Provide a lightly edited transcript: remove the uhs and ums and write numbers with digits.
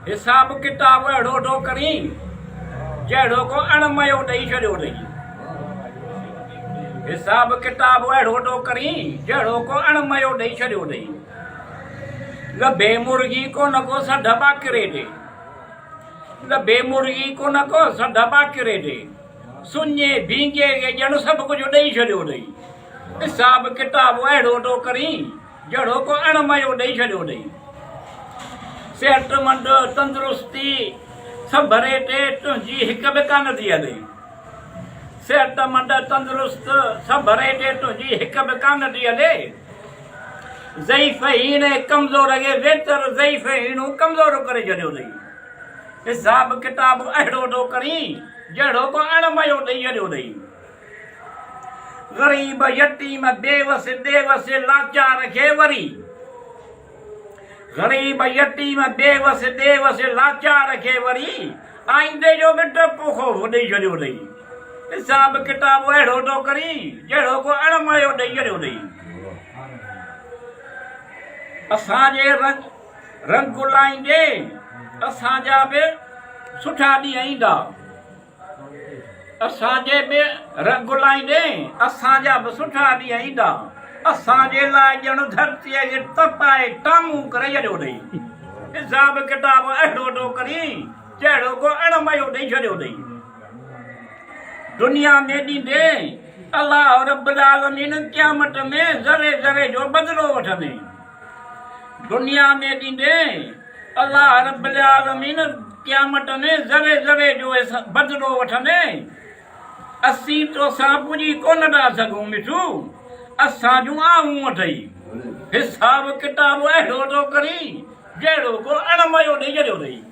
हिसाब किताब अहिड़ो थो करी जहिड़ो को अणमयो ॾेई छॾियो अथई। हिसाब किताब अहिड़ो थो करी जहिड़ो को अणमयो ॾेई छॾियो अथई। लभे मुर्गी को न को सढ बाकिरे ॾे, लभे मुर्गी को न को सढ बाकिरे ॾे, सुञे भींगे खे ॼण सभु कुझु ॾेई छॾियो अथई। हिसाब किताब अहिड़ो थो करी जहिड़ो को अणमयो ॾेई छॾियो अथई। सेहतमंद तंदुरुस्ती सभु भरे टे तुंहिंजी हिकु बि कान थी हले। सेहतमंद तंदुरुस्त सभु भरे टे तुंहिंजी हिकु बि कान थी हले। ज़ईफ़ हीण कमज़ोर खे वेतर ज़ईफ़ हीणो कमज़ोर करे छॾियो अथई। हिसाब किताब अहिड़ो थो करी जहिड़ो को अणमयो ॾेई छॾियो अथई। ग़रीब यतीम बेवस देवस लाचार खे वरी, ग़रीब यतीम बेवस देवस लाचार खे वरी आईंदे जो बि पोखो ॾेई छॾियो अथई। हिसाब किताब अहिड़ो थो करी जहिड़ो को अणमयो ॾेई छॾियो अथई। असांजे रंग गुलाईंदे असांजा बि सुठा ॾींहं ईंदा। असांजे बि रंग गुलाईंदे असांजा बि सुठा ॾींहं ईंदा। असांजे लाइ ॼण धरतीअ खे तपाए टामू करे छॾियो अथई। हिसाब किताब अहिड़ो थो करी जहिड़ो को अणमयो ॾेई छॾियो अथई। दुनिया में ॾींदे अलाह रब्बुल आलमीन क़यामत में ज़रे ज़रे जो बदिलो वठंदे। दुनिया में ॾींदे अलाह रब्बुल आलमीन क़यामत में ज़रे ज़रे जो बदिलो वठंदे। असीं तोसां पुॼी कोन था सघूं मिठू, असां जूं आऊं अथई। हिसाब किताब अहिड़ो थो करी जहिड़ो को अणमयो ॾेई छॾियो अथई।